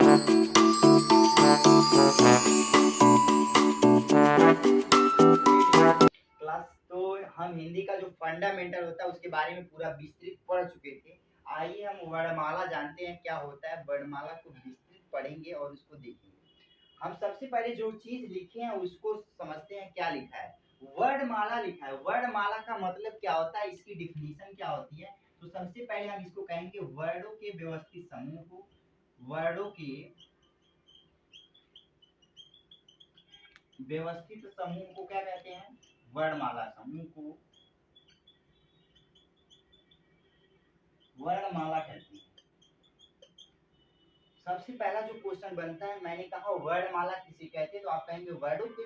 Class तो हम हिंदी का जो फंडामेंटल होता है उसके बारे में पूरा विस्तृत पढ़ चुके थे। आइए हम वर्णमाला जानते हैं क्या होता है, वर्णमाला को विस्तृत पढ़ेंगे और उसको देखेंगे। हम सबसे पहले जो चीज लिखे हैं उसको समझते हैं क्या लिखा है। वर्णमाला लिखा है। वर्णमाला का मतलब क्या होता है, इसकी डिफिनीशन क्या होती है। तो सबसे पहले हम इसको कहेंगे वर्णों के व्यवस्थित समूह को। वर्णों के व्यवस्थित समूह को क्या कहते हैं, वर्णमाला समूह को वर्णमाला कहते हैं। सबसे पहला जो क्वेश्चन बनता है, मैंने कहा वर्णमाला किसे कहते हैं, तो आप कहेंगे वर्णों के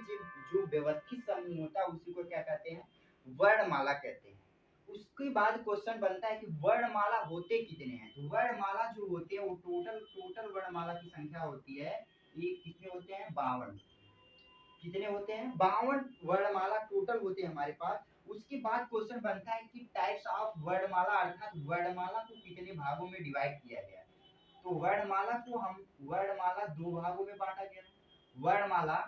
जो व्यवस्थित समूह होता है उसी को क्या कहते हैं, वर्णमाला कहते हैं। उसके बाद क्वेश्चन बनता है कि वर्णमाला होते कितने हैं। तो वर्णमाला जो होते हैं वो टोटल वर्णमाला की संख्या होती है, ये कितने होते हैं, 52। कितने होते हैं, 52 वर्णमाला टोटल होते हैं हमारे पास। उसके बाद क्वेश्चन बनता है कि टाइप्स ऑफ वर्णमाला, अर्थात वर्णमाला को कितने भागों में डिवाइड किया गया है। तो वर्णमाला दो भागों में बांटा गया है। वर्णमाला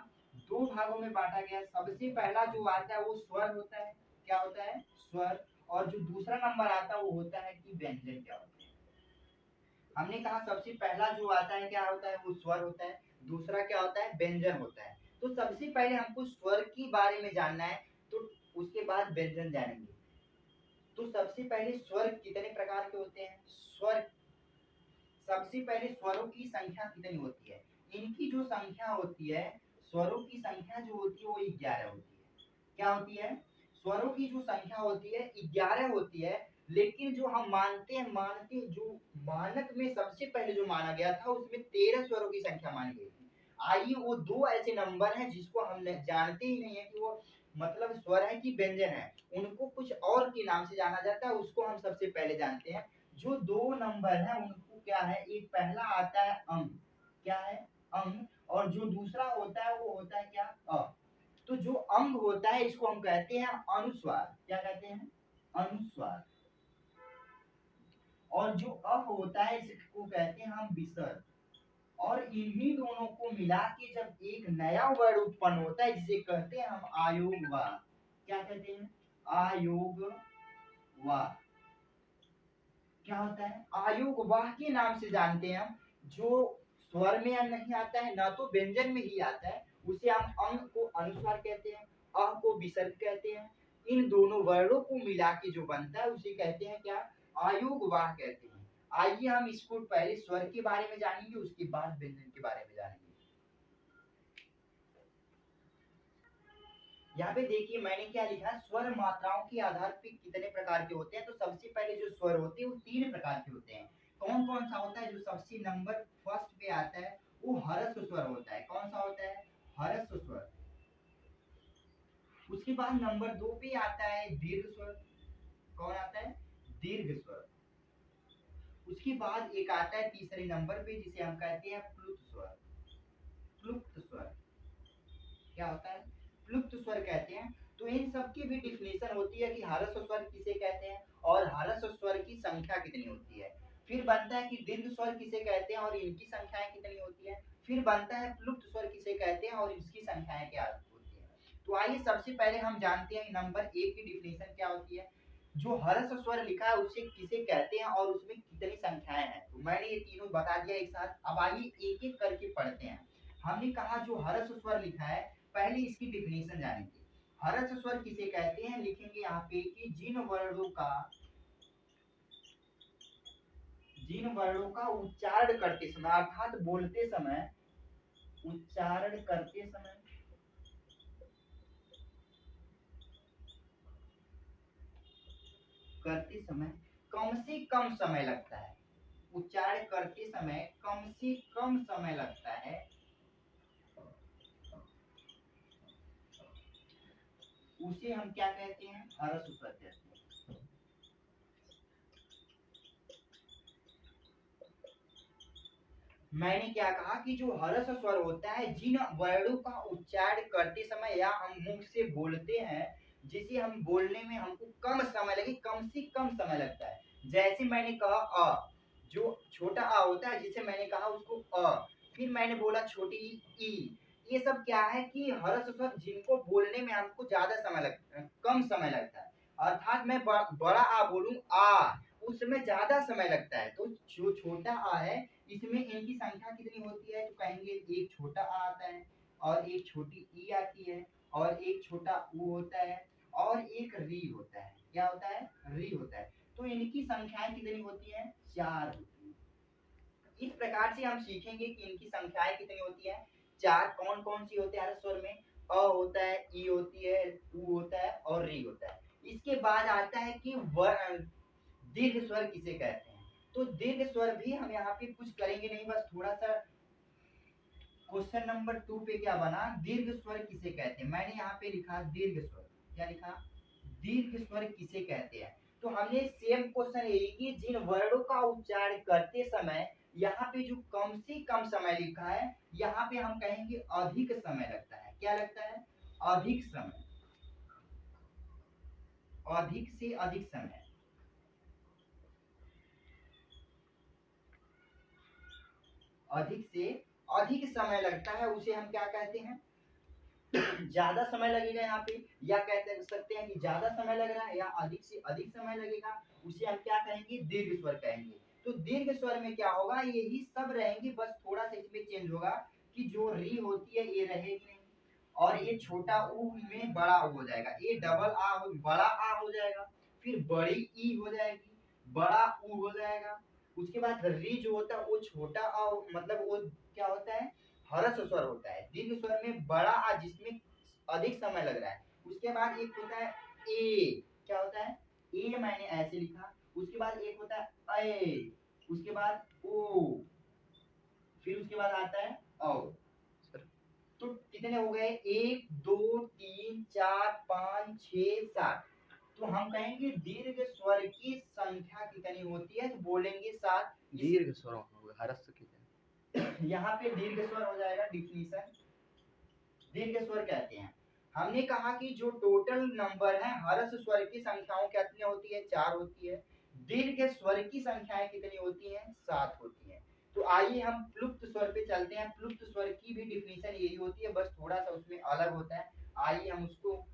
दो भागों में बांटा गया है। सबसे पहला जो आता है वो स्वर होता है। क्या होता है, स्वर। और जो दूसरा नंबर आता है वो होता है कि व्यंजन क्या होता है। हमने कहा सबसे पहला जो आता है क्या होता है, वो स्वर होता है। दूसरा क्या होता है, व्यंजन होता है। तो सबसे पहले हमको स्वर के बारे में जानना है, तो उसके बाद व्यंजन जानेंगे। तो सबसे पहले स्वर कितने प्रकार के होते हैं। स्वर, सबसे पहले स्वरों की संख्या कितनी होती है। इनकी जो संख्या होती है, स्वरों की संख्या जो होती है वो 11 होती है। क्या होती है, स्वरों की जो संख्या होती है 11 होती है। लेकिन जो हम मानते जो मानक में सबसे पहले जो माना गया था उसमें 13 स्वरों की संख्या मानी गई थी। आइए वो दो ऐसे नंबर हैं जिसको हम जानते ही नहीं है कि वो मतलब स्वर है कि व्यंजन है, उनको कुछ और के नाम से जाना जाता है, उसको हम सबसे पहले जानते हैं। जो दो नंबर है उनको क्या है, एक पहला आता है अंक। क्या है, अंक। और जो दूसरा होता है वो होता है क्या, अ। तो जो अंग होता है इसको हम कहते हैं अनुस्वार। क्या कहते हैं, अनुस्वार। और जो अ होता है इसको कहते हैं हम विसर्ग। और इन्हीं दोनों को मिला के जब एक नया वर्ड उत्पन्न होता है जिसे कहते हैं हम आयोगवाह। क्या कहते हैं, आयोगवाह। क्या होता है, आयोगवाह के नाम से जानते हैं हम। जो स्वर में नहीं आता है ना तो व्यंजन में ही आता है, उसे हम अंग को अनुस्वार कहते हैं, अ को विसर्ग कहते हैं। इन दोनों वर्णों को मिला के जो बनता है उसे कहते हैं क्या, आयोगवाह कहते हैं। आइए हम इसको पहले स्वर के बारे में जानेंगे, उसके बाद व्यंजन के बारे में जानेंगे। यहाँ पे देखिए मैंने क्या लिखा है, स्वर मात्राओं के आधार पे कितने प्रकार के होते हैं। तो सबसे पहले जो स्वर होते हैं वो 3 प्रकार के होते हैं। कौन कौन सा होता है, जो सबसे नंबर फर्स्ट पे आता है वो हर्ष स्वर होता है। कौन सा होता है, हर्ष स्वर। उसके बाद नंबर 2 पे आता है दीर्घ स्वर। कौन आता है, दीर्घ स्वर। उसके बाद एक आता है तीसरे नंबर पे जिसे हम कहते हैं प्लुत स्वर। प्लुप्त स्वर। क्या होता है, प्लुप्त स्वर कहते हैं। तो इन सब की भी डिफिनेशन होती है कि हर्ष स्वर किसे कहते हैं और हर्ष स्वर की संख्या कितनी होती है। फिर बनता है कि दीर्घ स्वर किसे कहते हैं और इनकी संख्याएं कितनी होती है। फिर बनता है प्लुप्त स्वर किसे कहते हैं और इसकी संख्याएं क्या होती है। तो आइए सबसे पहले हम जानते हैं नंबर 1 की डिफिनेशन क्या होती है। जो हर्ष स्वर लिखा है उसे किसे कहते हैं और उसमें कितनी संख्याएं हैं। तो मैंने ये तीनों बता दिया एक साथ। अब आइए एक एक करके पढ़ते हैं। हमने कहा जो हर्ष स्वर लिखा है, पहले इसकी डिफिनेशन जानेंगे। हर्ष स्वर किसे कहते हैं, लिखेंगे यहाँ पे कि जिन वर्णों का उच्चारण करते समय अर्थात बोलते समय, उच्चारण करते समय कम से कम समय लगता है। उच्चारण करते समय कम से कम समय लगता है, उसे हम क्या कहते हैं, हर्ष स्वर कहते हैं। मैंने क्या कहा कि जो हर्ष स्वर होता है, जिन वर्णों का उच्चारण करते समय या हम मुख से बोलते हैं, जिसे हम बोलने में हमको कम समय लगे, कम से कम समय लगता है। जैसे मैंने कहा अ, जो छोटा आ होता है जिसे मैंने कहा उसको अ, फिर मैंने बोला छोटी ई। ये सब क्या है कि ह्रस्व स्वर जिनको बोलने में हमको ज्यादा समय लगता है, कम समय लगता है। अर्थात मैं बड़ा आ बोलूं आ, उसमें ज्यादा समय लगता है। तो जो छोटा आ है इसमें इनकी संख्या कितनी होती है, तो कहेंगे एक छोटा आ आता है और एक छोटी ई आती है और एक छोटा ऊ होता है और एक री होता है। क्या होता है, री होता है। तो इनकी संख्याएं कितनी होती हैं, 4 होती हैं। इस प्रकार से हम सीखेंगे कि इनकी संख्याएं कितनी होती हैं, 4। कौन कौन सी होती है हर स्वर में, अ होता है, ई होती है, उ होता है और री होता है। इसके बाद आता है कि दीर्घ स्वर किसे कहते हैं। तो दीर्घ स्वर भी हम यहाँ पे कुछ करेंगे नहीं, बस थोड़ा सा क्वेश्चन नंबर 2 पे क्या बना, दीर्घ स्वर किसे कहते हैं। मैंने यहाँ पे लिखा दीर्घ स्वर, क्या लिखा, दीर्घ स्वर किसे कहते हैं। तो हमने सेम क्वेश्चन यही कि जिन वर्णों का उच्चारण करते समय यहाँ पे जो कम से कम समय लिखा है, यहाँ पे हम कहेंगे अधिक समय लगता है। क्या लगता है, अधिक समय, अधिक से अधिक समय, अधिक से अधिक समय लगता है, उसे हम क्या कहते हैं, ज्यादा समय लगेगा यहाँ पे, या कहते सकते हैं कि ज्यादा समय लग रहा है या अधिक से अधिक समय लगेगा, उसे हम क्या कहेंगे, दीर्घ स्वर कहेंगे। तो दीर्घ स्वर में क्या होगा, यही सब रहेंगे, बस थोड़ा सा इसमें चेंज होगा कि जो री होती है ये रहेगी नहीं और ये छोटा ऊ में बड़ा ऊ हो जाएगा, ये डबल आ बड़ा आ हो जाएगा, फिर बड़ी ई हो जाएगी, बड़ा ऊ हो जाएगा। उसके बाद री जो होता है वो छोटा आ, मतलब वो क्या होता है, हर्ष स्वर होता है। दीर्घ स्वर में बड़ा आ जिसमें अधिक समय लग रहा है। उसके बाद एक होता है ए, क्या होता है, ए मैंने ऐसे लिखा। उसके बाद एक होता है ए, उसके बाद ओ, फिर उसके बाद आता है औ। तो कितने हो गए, 1 2 3 4 5 6 7। तो हम कहेंगे दीर्घ स्वर की संख्या कितनी होती है, तो बोलेंगे 7। दीर्घ स्वरों हरस यहाँ पे दीर्घ स्वर हो जाएगा डिफिनीशन, दीर्घ स्वर कहते हैं। हमने कहा कि जो टोटल नंबर है हर्ष स्वर की संख्याओं कितनी होती है, 4 होती है। दीर्घ स्वर की संख्याएं कितनी होती हैं, 7 होती हैं। तो आइए हम प्लुप्त स्वर पे चलते हैं। प्लुप्त स्वर की भी डिफिनीशन यही होती है, बस थोड़ा सा उसमें अलग होता है। आइए हम उसको,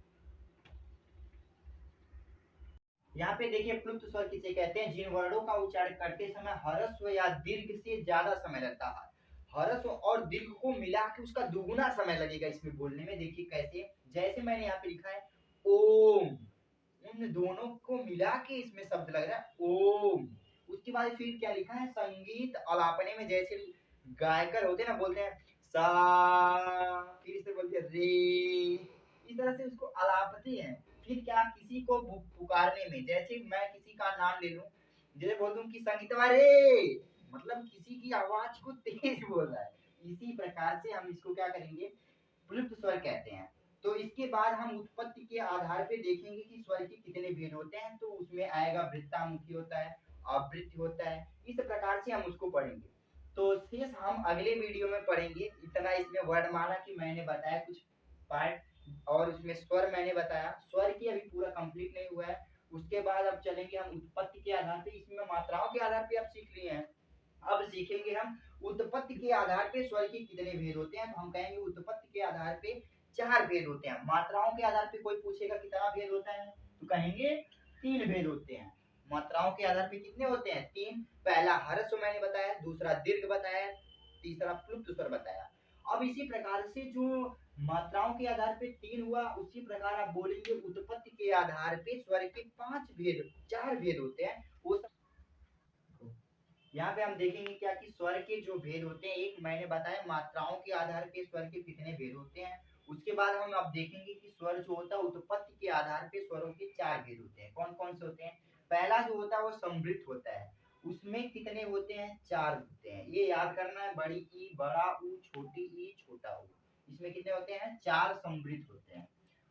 यहाँ पे देखिए प्लुप्त स्वर किसे कहते हैं, जिन वर्णों का उच्चारण करते समय ह्रस्व या दीर्घ से ज्यादा समय लगता है। ह्रस्व और दीर्घ को मिला के उसका दुगुना समय लगेगा इसमें बोलने में। देखिए कैसे, जैसे मैंने यहाँ पे लिखा है ओम, उन दोनों को मिला के इसमें शब्द लग रहा है ओम। उसके बाद फिर क्या लिखा है, संगीत अलापने में जैसे गायकर होते हैं ना, बोलते हैं सा, फिर इसे बोलते हैं रे, इस तरह से उसको अलापते हैं। फिर क्या, किसी को पुकारने में, जैसे मैं किसी का नाम ले लूं, जैसे बोल दूं कि संगीतवा रे, मतलब किसी की आवाज को तेज बोल रहा है। इसी प्रकार से हम इसको क्या करेंगे, प्लुप्त स्वर कहते हैं। तो इसके बाद हम उत्पत्ति के आधार पे देखेंगे कि स्वर के कितने भेद होते हैं। तो उसमें आएगा वृत्तामुखी होता है, आवृत्ति होता है, इस प्रकार से हम उसको पढ़ेंगे। तो शेष हम अगले वीडियो में पढ़ेंगे। इतना इसमें वर्णमाला की मैंने बताया कुछ पार्ट, और उसमें स्वर मैंने बताया। स्वर की अभी पूरा कंप्लीट नहीं हुआ है। उसके बाद अब चलेंगे हम उत्पत्ति के आधार पे, इसमें मात्राओं के आधार पे आप सीख लिए हैं। अब सीखेंगे हम उत्पत्ति के आधार पे स्वर के कितने भेद होते हैं। तो हम कहेंगे उत्पत्ति के आधार पे 4 भेद होते हैं। मात्राओं के आधार पे कोई पूछेगा कितना भेद होता है, तो कहेंगे 3 भेद होते हैं। मात्राओं के आधार पे कितने होते हैं, 3। पहला ह्रस्व मैंने बताया, दूसरा दीर्घ बताया, तीसरा प्लुप्त स्वर बताया। अब इसी प्रकार से जो मात्राओं के आधार पे 3 हुआ, उसी प्रकार आप बोलेंगे उत्पत्ति के आधार पे स्वर के 5 भेद, 4 भेद होते हैं। वो यहाँ पे हम देखेंगे क्या कि स्वर के जो भेद होते हैं, एक मैंने बताया मात्राओं के आधार पे स्वर के कितने भेद होते हैं। उसके बाद हम अब देखेंगे कि स्वर जो होता है उत्पत्ति के आधार पे स्वरों के 4 भेद होते हैं। कौन कौन से होते हैं, पहला जो होता है वो समृद्ध होता है, उसमें कितने होते हैं, 4 होते हैं। ये याद करना है, बड़ी ई, बड़ा ऊ, छोटी ई, छोटा ऊ, इसमें कितने होते हैं, 4 समृद्ध होते हैं।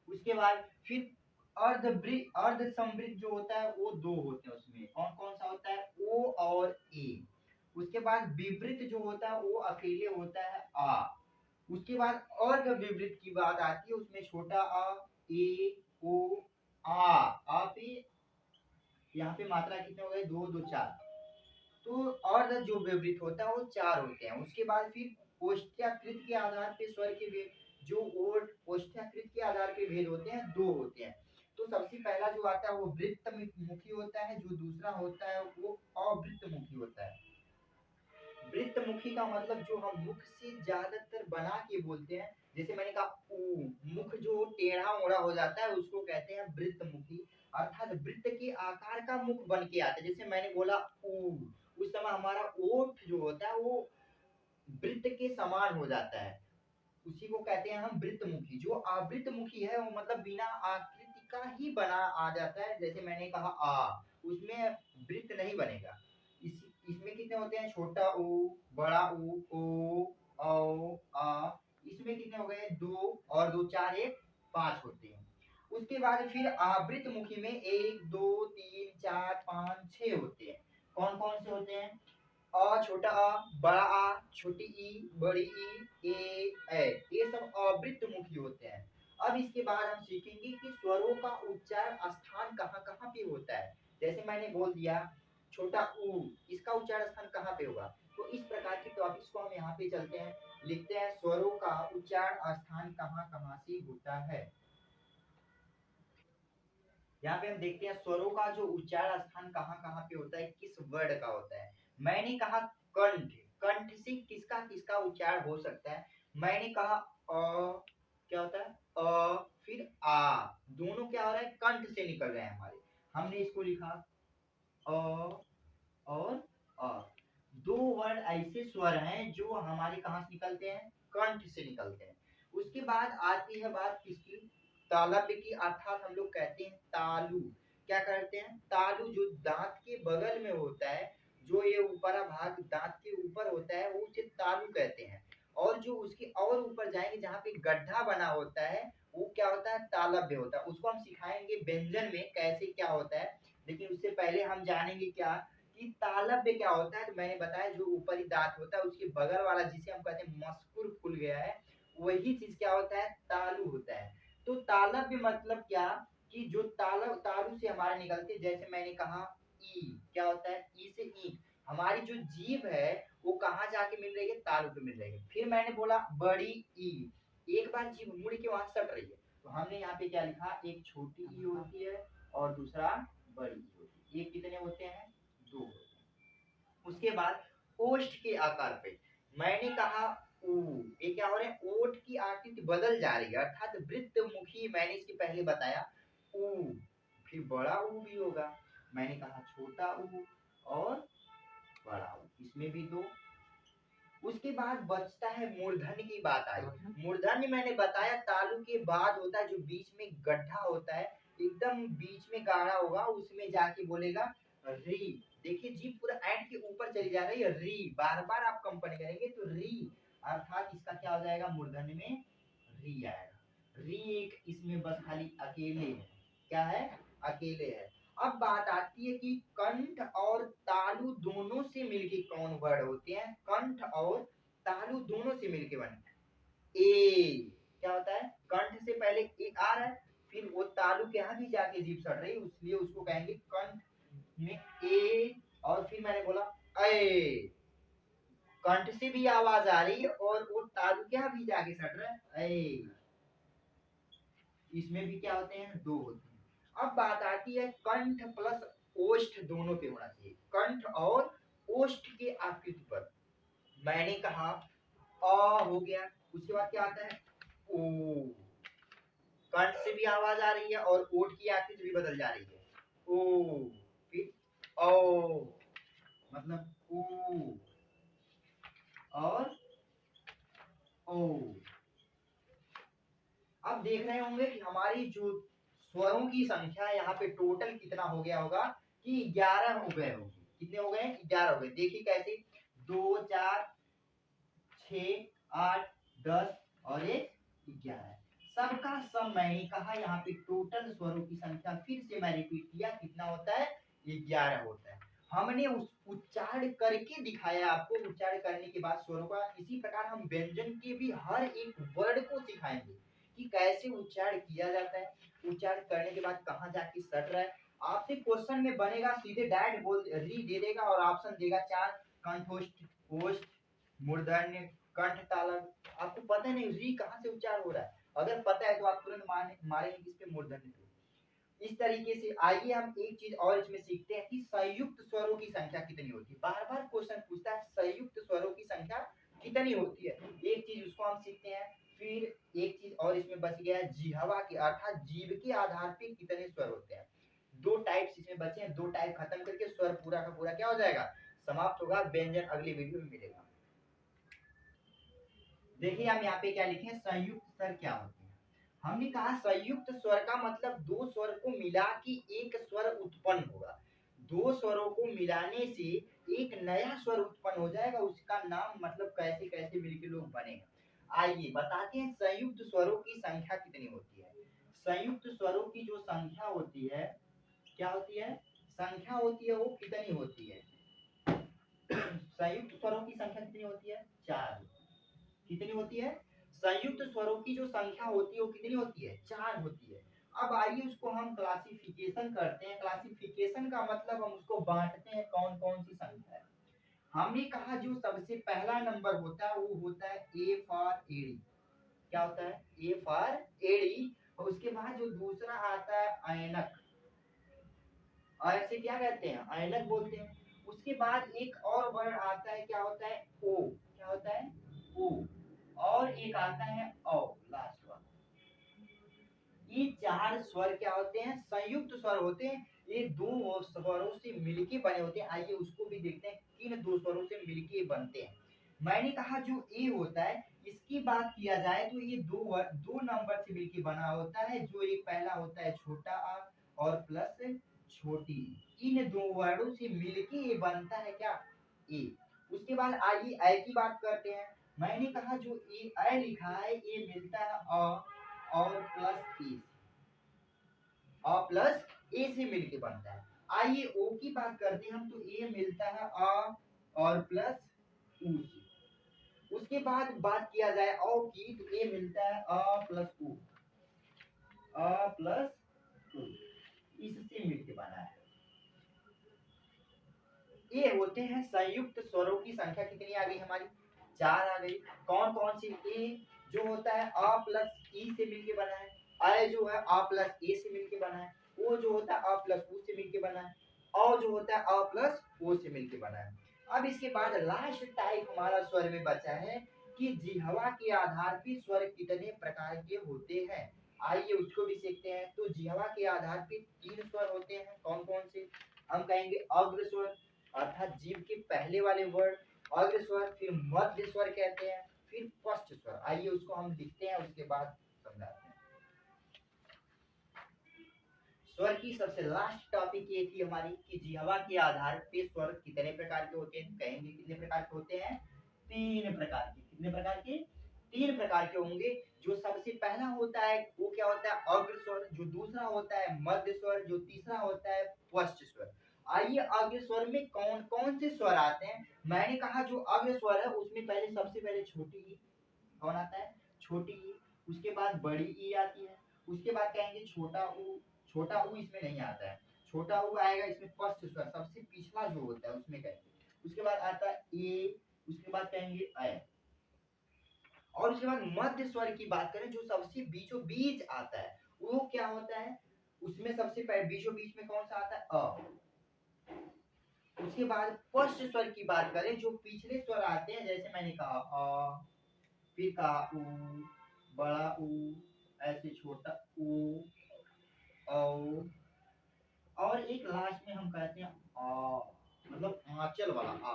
उसके बाद फिर अर्ध समृद्ध जो होता है वो 2 होते हैं। उसमें कौन कौन सा होता है, ओ और ए। उसके बाद विवृत जो होता है वो अकेले होता है आ। उसके बाद अर्ध विवृत की बात आती है, उसमें छोटा आ, ए, ओ, आ पे यहाँ पे मात्रा कितने हो गए, 2 2 4। तो अर्ध जो विवृत होता है वो 4 होते हैं। उसके बाद फिर ओष्ठ्याकृत के आधार पे स्वर के भेद, जो ओष्ठ्याकृत के आधार पे भेद होते हैं दो होते हैं। तो सबसे पहला जो आता है वो वृत्त मुखी होता है, जो दूसरा होता है वो अवृत्त मुखी होता है। वृत्त मुखी का मतलब जो हम मुख से ज्यादातर बना के बोलते हैं, जैसे मैंने कहा ऊ, मुख जो टेढ़ा मोड़ा हो जाता है उसको कहते हैं वृत्त मुखी, अर्थात वृत्त के आकार का मुख बन के आता है। जैसे मैंने बोला ऊ, उस समय हमारा ओठ जो होता है वो वृत्त के समान हो जाता है, उसी को कहते हैं हम वृत्त मुखी। जो आवृत्त मुखी है वो मतलब बिना आकृति का ही बना आ जाता है, जैसे मैंने कहा आ, उसमें वृत्त नहीं बनेगा। इसमें कितने होते हैं, छोटा ऊ, बड़ा ऊ, ओ, औ, आ, इसमें कितने हो गए, दो और दो चार एक पांच होते हैं। उसके बाद फिर आवृत्त मुखी में एक दो तीन चार पांच छह होते हैं। कौन कौन से होते हैं, अ छोटा अ, बड़ा आ, छोटी ई, बड़ी ई, ए, ये सब अवृत्त मुखी होते हैं। अब इसके बाद हम सीखेंगे कि स्वरों का उच्चारण स्थान कहाँ कहाँ पे होता है। जैसे मैंने बोल दिया छोटा ऊ, इसका उच्चारण स्थान कहाँ पे होगा, तो इस प्रकार के टॉपिक्स को हम यहाँ पे चलते हैं, लिखते हैं स्वरों का उच्चारण स्थान कहाँ कहाँ से होता है। यहाँ पे हम देखते हैं स्वरों का जो उच्चारण स्थान कहाँ कहाँ पे होता है, किस वर्ड का होता है। मैंने कहा कंठ, कंठ से किसका किसका उच्चारण हो सकता है, मैंने कहा अ, क्या होता है अ, फिर आ, दोनों क्या हो रहा है, कंठ से निकल रहे हैं हमारे। हमने इसको लिखा अ और अ, दो वर्ड ऐसे स्वर हैं जो हमारे कहाँ से निकलते हैं, कंठ से निकलते हैं। उसके बाद आती है बात किसकी, तालव्य की, अर्थात हम लोग कहते हैं तालु। क्या करते हैं, तालु जो दांत के बगल में होता है, जो ये ऊपरा भाग दांत के ऊपर होता है वो उसे तालु कहते हैं। और जो उसके और ऊपर जाएंगे जहाँ पे गड्ढा बना होता है वो क्या होता है, तालव्य होता है। उसको हम सिखाएंगे व्यंजन में कैसे क्या होता है, लेकिन उससे पहले हम जानेंगे क्या कि तालव्य क्या होता है। तो मैंने बताया जो ऊपरी दांत होता है उसके बगल वाला जिसे हम कहते हैं मस्कुर खुल गया है, वही चीज क्या होता है, तालु होता है। तो तालव्य मतलब क्या, कि जो तालु से हमारे निकलते, जैसे मैंने कहा ई, क्या होता है, ई से ईंट, हमारी जो जीभ है वो कहाँ जाके मिल रही है, तालु पे मिल रही है। फिर मैंने बोला बड़ी ई, एक बार जीभ मुड़ के वहां सट रही है, तो हमने यहाँ पे क्या लिखा, एक छोटी ई होती है और दूसरा बड़ी ई होती है। ये कितने होते हैं, दो होते हैं। उसके बाद ओष्ठ के आकार पे मैंने कहा ऊ, ये क्या हो रहा है, ओठ की आकृति बदल जा रही है, अर्थात वृत्त मुखी। मैंने इसके पहले बताया ऊ, फिर बड़ा ऊ भी होगा, मैंने कहा छोटा ऊ और बड़ा ऊ, इसमें भी दो। उसके बाद बचता है मूर्धन्य की बात आई। मूर्धन्य मैंने बताया तालु के बाद होता है, जो बीच में गड्ढा होता है, एकदम बीच में गाढ़ा होगा, उसमें जाके बोलेगा री। देखिए जी पूरा ऐंठ के ऊपर चली जा रही है, री बार बार आप कंपनी करेंगे तो री, अर्थात इसका क्या हो जाएगा, मूर्धन्य में री आएगा। री एक इसमें बस खाली अकेले है, क्या है, अकेले है। अब बात आती है कि कंठ और तालु दोनों से मिलके कौन वर्ड होते हैं, कंठ और तालु दोनों से मिलके बने ए, क्या होता है, कंठ से पहले ए आ रहा है, फिर वो तालु के यहाँ भी जाके जीभ सड़ रही है, इसलिए उसको कहेंगे कंठ में ए, और फिर मैंने बोला ए, कंठ से भी आवाज आ रही है और वो तालु के यहाँ भी जाके सड़ रहा है ए, इसमें भी क्या होते हैं, दो होते हैं। अब बात आती है कंठ प्लस ओष्ठ दोनों पे होना चाहिए, कंठ और ओष्ठ के आकृति पर। मैंने कहा अ हो गया, उसके बाद क्या आता है ओ, कंठ से भी आवाज आ रही है और ओठ की आकृति भी बदल जा रही है, ओ, फिर ओ, मतलब ओ और ओ। अब देख रहे होंगे कि हमारी जो स्वरों की संख्या यहाँ पे टोटल कितना हो गया होगा, कि 11 हो गए होंगे। कितने हो गए, 11 हो गए। देखिए कैसे, 2 4 6 8 10 और एक 11, सबका सब मैंने कहा यहाँ पे टोटल स्वरों की संख्या, फिर से मैं रिपीट किया, कितना होता है, 11 होता है। हमने उस उच्चारण करके दिखाया आपको, उच्चारण करने के बाद स्वरों का। इसी प्रकार हम व्यंजन के भी हर एक वर्ड को सिखाएंगे कि कैसे उच्चारण किया जाता है, उच्चारण करने के बाद कहाँ जाके सट रहा है। आपसे क्वेश्चन में बनेगा सीधे डायरेक्ट बोल री दे देगा और ऑप्शन देगा चार, कंठोष्ठ, ओष्ठ, मूर्धन्य, कंठ तालव्य, आपको पता नहीं री कहाँ से उच्चार हो रहा है, अगर पता है तो आप तुरंत मारेंगे किस पे, मूर्धन्य पे। इस तरीके से आइए हम एक चीज और इसमें सीखते हैं कि संयुक्त स्वरों की संख्या कितनी होती है। बार बार क्वेश्चन पूछता है संयुक्त स्वरों की संख्या कितनी होती है, एक चीज उसको हम सीखते हैं। फिर एक चीज और इसमें बच गया है, जिह्वा के अर्थात जीभ के आधार पे कितने स्वर होते हैं। दो टाइप्स इसमें बचे हैं, दो टाइप खत्म करके स्वर पूरा का पूरा क्या हो जाएगा, समाप्त होगा। व्यंजन अगली वीडियो में मिलेगा। देखिए हम यहाँ पे क्या लिखे हैं, संयुक्त स्वर क्या होते हैं। हमने कहा संयुक्त स्वर का मतलब दो स्वर को मिला के एक स्वर उत्पन्न होगा। दो स्वरों को मिलाने से एक नया स्वर उत्पन्न हो जाएगा, उसका नाम मतलब कैसे कैसे मिलके लोग बनेगा। आइए बताते हैं संयुक्त स्वरों की संख्या कितनी होती है। संयुक्त स्वरों की जो संख्या होती है, क्या होती है, संख्या होती है, वो कितनी होती है। संयुक्त स्वरों की संख्या कितनी होती है, 4। कितनी होती है, संयुक्त स्वरों की जो संख्या होती है वो कितनी होती है, 4 होती है। अब आइए उसको हम क्लासिफिकेशन करते हैं। क्लासिफिकेशन का मतलब हम उसको बांटते हैं कौन कौन सी संख्या है। हमने कहा जो सबसे पहला नंबर होता है वो होता है ए फॉर एडी। क्या होता है, ए फॉर एडी। और उसके बाद जो दूसरा आता है ऐनक, ऐसे क्या कहते हैं, ऐनक बोलते हैं। उसके बाद एक और वर्ड आता है, क्या होता है, ओ। क्या होता है, ओ। और एक आता है औ, लास्ट वन। ये 4 स्वर क्या होते हैं, संयुक्त स्वर होते हैं। ये दो स्वरों से मिलके बने होते हैं। आइए उसको भी देखते हैं किन दो स्वरों से मिलके बनते हैं। मैंने कहा जो ए होता है, इसकी बात किया जाए तो ये दो नंबर से मिलके बना होता है। जो एक पहला होता है छोटा आ और प्लस छोटी, इन दो वर्डों से मिलके ये बनता है क्या, ए। उसके बाद आइए ए की बात करते हैं। मैंने कहा जो ए लिखा है ये मिलता है अ और प्लस ए, अ प्लस ए से मिलके बनता है। आइए ओ की बात करते हैं हम, तो ए मिलता है अ और प्लस उ से। उसके बाद बात किया जाए औ की, तो ए मिलता है अ प्लस उ, अ प्लस उ, इससे मिलके बना है। ये होते हैं संयुक्त स्वरों की संख्या। कितनी आ गई हमारी, 4 आ गई। कौन कौन सी, ए जो होता है अ प्लस ई से मिलके बना है, अ जो है अ प्लस ए से मिलके बना है, ओ जो होता है अ प्लस उ से मिलके बना है, औ जो होता है अ प्लस ओ से मिलके बना है। अब इसके बाद लास्ट टाइप हमारा स्वर में बचा है कि जिह्वा के आधार पे स्वर कितने प्रकार के होते हैं। आइए उसको भी सीखते हैं। तो जिह्वा के आधार पे 3 स्वर होते हैं। कौन कौन से, हम कहेंगे अग्र स्वर अर्थात जीभ के पहले वाले वर्ड अग्र स्वर, फिर मध्य स्वर कहते हैं, फिर पश्च स्वर। आइए उसको हम लिखते हैं, उसके बाद समझाते हैं। स्वर की सबसे लास्ट टॉपिक ये थी हमारी कि जिह्वा के आधार पे स्वर कितने प्रकार के होते हैं। कहेंगे कितने प्रकार के होते हैं, 3 प्रकार के। कितने प्रकार के, 3 प्रकार के होंगे। जो सबसे पहला होता है वो क्या होता है, अग्र स्वर। जो दूसरा होता है मध्य स्वर। जो तीसरा होता है पश्च स्वर। आइए अग्र स्वर में कौन कौन से स्वर आते हैं। मैंने कहा जो अग्र स्वर है उसमें पहले सबसे पहले छोटी ई, कौन आता है, छोटी ई। उसके बाद बड़ी ई आती है। उसके बाद कहेंगे छोटा ऊ। छोटा ऊ इसमें नहीं आता है, छोटा ऊ आएगा इसमें पश्च स्वर, सबसे पिछला जो होता है उसमें कहेंगे। उसके बाद आता है ए। उसके बाद कहेंगे ऐ। और उसके बाद मध्य स्वर की बात करें जो सबसे बीचों बीच आता है, वो क्या होता है, उसमें सबसे पहले बीचों बीच में कौन सा आता है, अ। उसके बाद पश्च स्वर की बात करें जो पिछले स्वर आते हैं, जैसे मैंने कहा अ, फिर कहा उ, बड़ा उ, ऐसे छोटा उ, औ, और एक लास्ट में हम कहते हैं आ, मतलब आंचल वाला आ।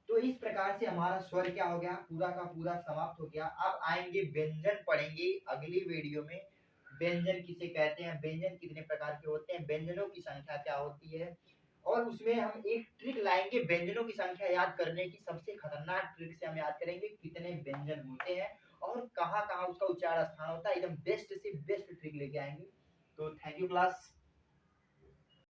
तो इस प्रकार से हमारा स्वर क्या हो गया, पूरा का पूरा समाप्त हो गया। अब आएंगे व्यंजन पढ़ेंगे अगली वीडियो में। व्यंजन किसे कहते हैं, व्यंजन कितने प्रकार के होते हैं, व्यंजनों की संख्या क्या होती है, और उसमें हम एक ट्रिक लाएंगे व्यंजनों की संख्या याद करने की। सबसे खतरनाक ट्रिक से हम याद करेंगे कितने व्यंजन होते हैं और कहाँ कहाँ उसका उच्चारण स्थान होता है। एकदम बेस्ट से बेस्ट ट्रिक लेके आएंगे। तो थैंक यू क्लास।